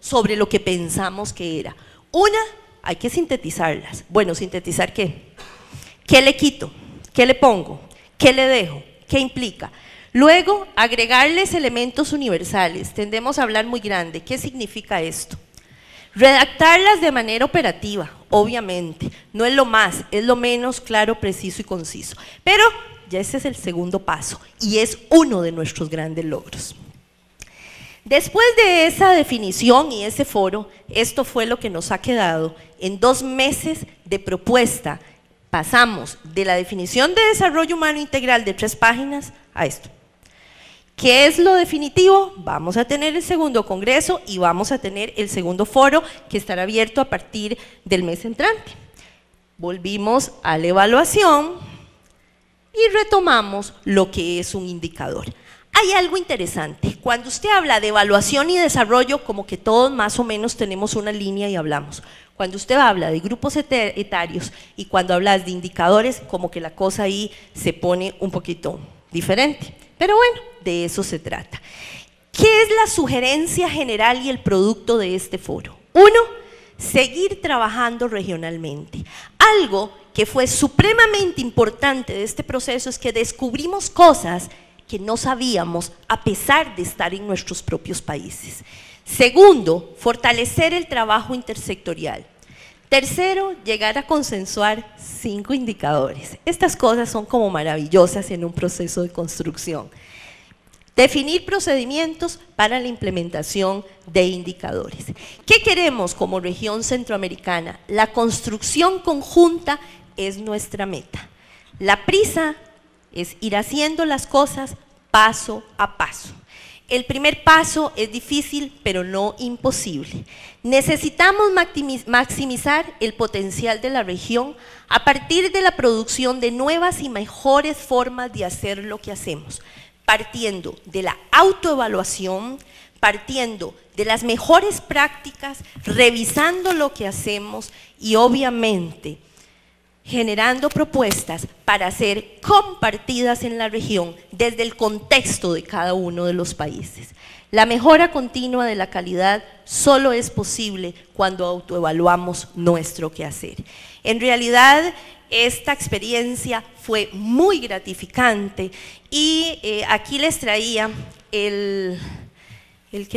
sobre lo que pensamos que era. Una, hay que sintetizarlas. Bueno, ¿sintetizar qué? ¿Qué le quito? ¿Qué le pongo? ¿Qué le dejo? ¿Qué implica? Luego, agregarles elementos universales. Tendemos a hablar muy grande. ¿Qué significa esto? Redactarlas de manera operativa, obviamente. No es lo más, es lo menos claro, preciso y conciso. Pero ya ese es el segundo paso y es uno de nuestros grandes logros. Después de esa definición y ese foro, esto fue lo que nos ha quedado en 2 meses de propuesta. Pasamos de la definición de desarrollo humano integral de 3 páginas a esto. ¿Qué es lo definitivo? Vamos a tener el segundo congreso y vamos a tener el segundo foro que estará abierto a partir del mes entrante. Volvimos a la evaluación y retomamos lo que es un indicador. Hay algo interesante, cuando usted habla de evaluación y desarrollo, como que todos más o menos tenemos una línea y hablamos. Cuando usted habla de grupos etarios y cuando hablas de indicadores, como que la cosa ahí se pone un poquito diferente. Pero bueno, de eso se trata. ¿Qué es la sugerencia general y el producto de este foro? 1, seguir trabajando regionalmente. Algo que fue supremamente importante de este proceso es que descubrimos cosas que no sabíamos a pesar de estar en nuestros propios países. Segundo, fortalecer el trabajo intersectorial. Tercero, llegar a consensuar 5 indicadores. Estas cosas son como maravillosas en un proceso de construcción. Definir procedimientos para la implementación de indicadores. ¿Qué queremos como región centroamericana? La construcción conjunta es nuestra meta. La prisa es ir haciendo las cosas paso a paso. El primer paso es difícil, pero no imposible. Necesitamos maximizar el potencial de la región a partir de la producción de nuevas y mejores formas de hacer lo que hacemos, partiendo de la autoevaluación, partiendo de las mejores prácticas, revisando lo que hacemos y obviamente generando propuestas para ser compartidas en la región desde el contexto de cada uno de los países. La mejora continua de la calidad solo es posible cuando autoevaluamos nuestro quehacer. En realidad, esta experiencia fue muy gratificante y aquí les traía ¿qué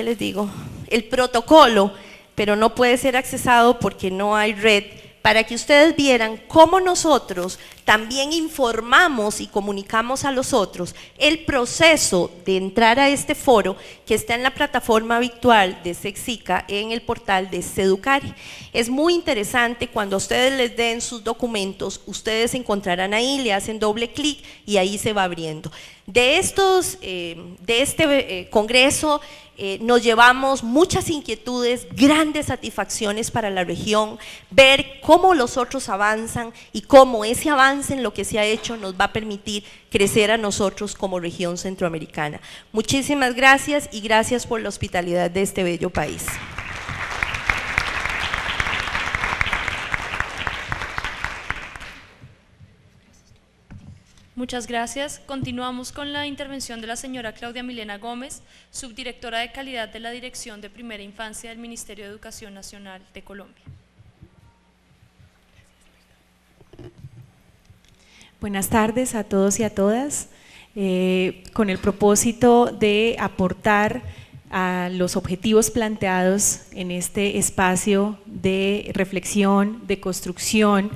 les digo? El protocolo, pero no puede ser accesado porque no hay red, para que ustedes vieran cómo nosotros también informamos y comunicamos a los otros el proceso de entrar a este foro que está en la plataforma virtual de Sexica en el portal de Seducare. Es muy interesante, cuando ustedes les den sus documentos, ustedes encontrarán ahí, le hacen doble clic y ahí se va abriendo. De este congreso nos llevamos muchas inquietudes, grandes satisfacciones para la región, ver cómo los otros avanzan y cómo ese avance en lo que se ha hecho nos va a permitir crecer a nosotros como región centroamericana. Muchísimas gracias y gracias por la hospitalidad de este bello país. Muchas gracias. Continuamos con la intervención de la señora Claudia Milena Gómez, subdirectora de calidad de la Dirección de Primera Infancia del Ministerio de Educación Nacional de Colombia. Buenas tardes a todos y a todas. Con el propósito de aportar a los objetivos planteados en este espacio de reflexión, de construcción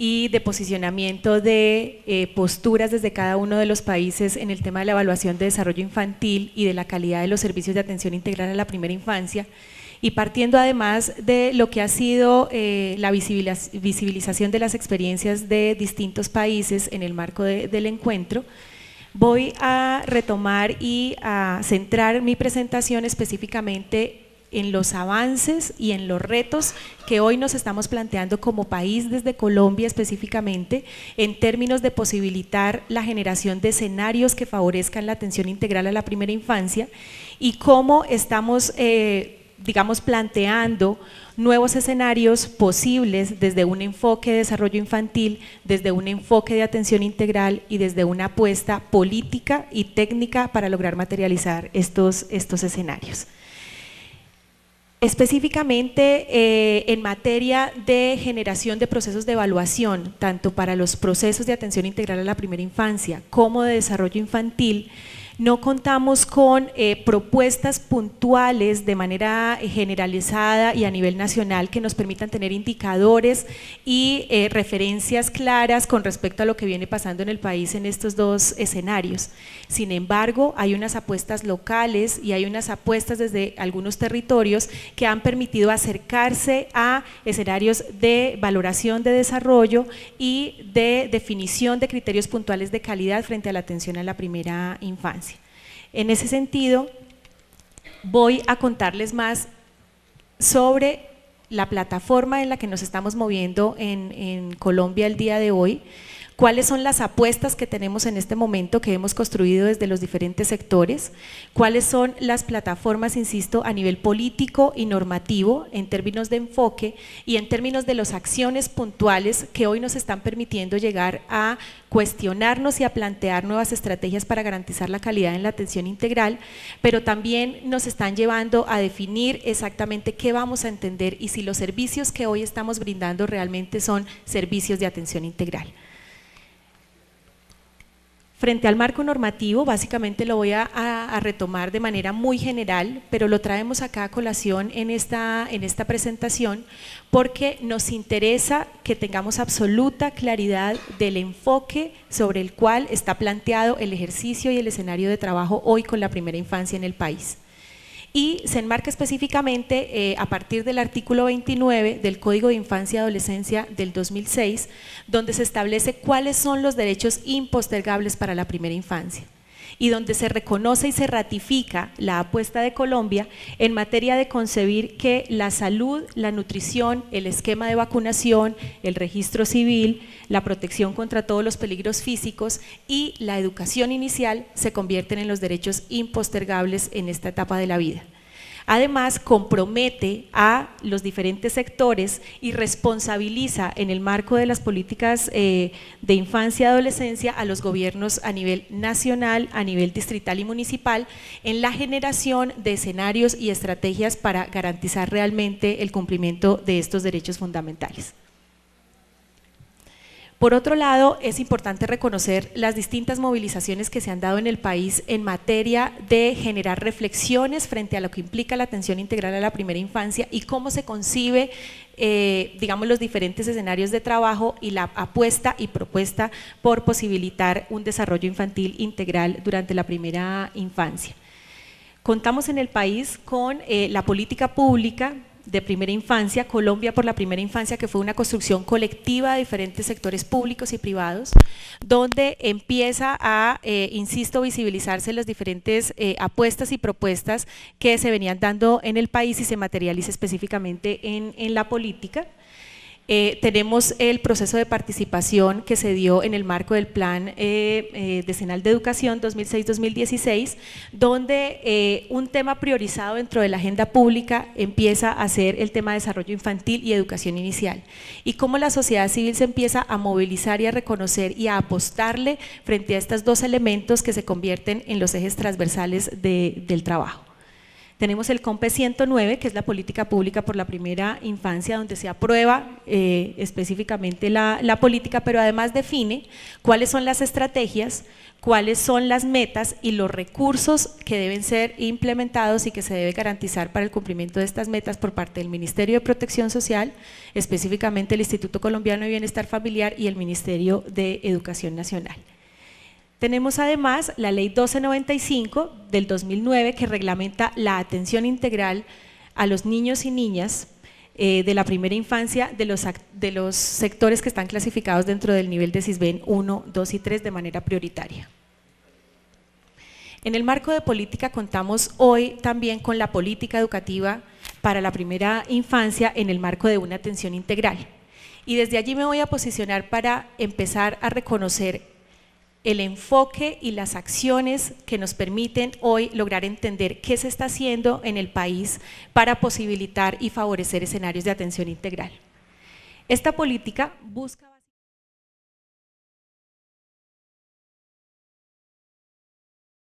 y de posicionamiento de posturas desde cada uno de los países en el tema de la evaluación de desarrollo infantil y de la calidad de los servicios de atención integral a la primera infancia, y partiendo además de lo que ha sido la visibilización de las experiencias de distintos países en el marco del encuentro, voy a retomar y a centrar mi presentación específicamente en los avances y en los retos que hoy nos estamos planteando como país desde Colombia específicamente en términos de posibilitar la generación de escenarios que favorezcan la atención integral a la primera infancia y cómo estamos digamos planteando nuevos escenarios posibles desde un enfoque de desarrollo infantil, desde un enfoque de atención integral y desde una apuesta política y técnica para lograr materializar estos escenarios. Específicamente en materia de generación de procesos de evaluación, tanto para los procesos de atención integral a la primera infancia como de desarrollo infantil, no contamos con propuestas puntuales de manera generalizada y a nivel nacional que nos permitan tener indicadores y referencias claras con respecto a lo que viene pasando en el país en estos dos escenarios. Sin embargo, hay unas apuestas locales y hay unas apuestas desde algunos territorios que han permitido acercarse a escenarios de valoración de desarrollo y de definición de criterios puntuales de calidad frente a la atención a la primera infancia. En ese sentido, voy a contarles más sobre la plataforma en la que nos estamos moviendo en Colombia el día de hoy, cuáles son las apuestas que tenemos en este momento que hemos construido desde los diferentes sectores, cuáles son las plataformas, insisto, a nivel político y normativo en términos de enfoque y en términos de las acciones puntuales que hoy nos están permitiendo llegar a cuestionarnos y a plantear nuevas estrategias para garantizar la calidad en la atención integral, pero también nos están llevando a definir exactamente qué vamos a entender y si los servicios que hoy estamos brindando realmente son servicios de atención integral. Frente al marco normativo, básicamente lo voy a retomar de manera muy general, pero lo traemos acá a colación en esta presentación porque nos interesa que tengamos absoluta claridad del enfoque sobre el cual está planteado el ejercicio y el escenario de trabajo hoy con la primera infancia en el país. Y se enmarca específicamente a partir del artículo 29 del Código de Infancia y Adolescencia del 2006, donde se establece cuáles son los derechos impostergables para la primera infancia y donde se reconoce y se ratifica la apuesta de Colombia en materia de concebir que la salud, la nutrición, el esquema de vacunación, el registro civil, la protección contra todos los peligros físicos y la educación inicial se convierten en los derechos impostergables en esta etapa de la vida. Además, compromete a los diferentes sectores y responsabiliza en el marco de las políticas de infancia y adolescencia a los gobiernos a nivel nacional, a nivel distrital y municipal en la generación de escenarios y estrategias para garantizar realmente el cumplimiento de estos derechos fundamentales. Por otro lado, es importante reconocer las distintas movilizaciones que se han dado en el país en materia de generar reflexiones frente a lo que implica la atención integral a la primera infancia y cómo se concibe, digamos, los diferentes escenarios de trabajo y la apuesta y propuesta por posibilitar un desarrollo infantil integral durante la primera infancia. Contamos en el país con la política pública de primera infancia, Colombia por la primera infancia, que fue una construcción colectiva de diferentes sectores públicos y privados, donde empieza a, insisto, visibilizarse las diferentes apuestas y propuestas que se venían dando en el país y se materializa específicamente en la política. Tenemos el proceso de participación que se dio en el marco del Plan Decenal de Educación 2006-2016, donde un tema priorizado dentro de la agenda pública empieza a ser el tema de desarrollo infantil y educación inicial, y cómo la sociedad civil se empieza a movilizar y a reconocer y a apostarle frente a estos dos elementos que se convierten en los ejes transversales del trabajo. Tenemos el COMPE 109, que es la política pública por la primera infancia, donde se aprueba específicamente la política, pero además define cuáles son las estrategias, cuáles son las metas y los recursos que deben ser implementados y que se debe garantizar para el cumplimiento de estas metas por parte del Ministerio de Protección Social, específicamente el Instituto Colombiano de Bienestar Familiar y el Ministerio de Educación Nacional. Tenemos además la Ley 1295 del 2009 que reglamenta la atención integral a los niños y niñas de la primera infancia de los sectores que están clasificados dentro del nivel de SISBEN 1, 2 y 3 de manera prioritaria. En el marco de política contamos hoy también con la política educativa para la primera infancia en el marco de una atención integral. Y desde allí me voy a posicionar para empezar a reconocer el enfoque y las acciones que nos permiten hoy lograr entender qué se está haciendo en el país para posibilitar y favorecer escenarios de atención integral. Esta política busca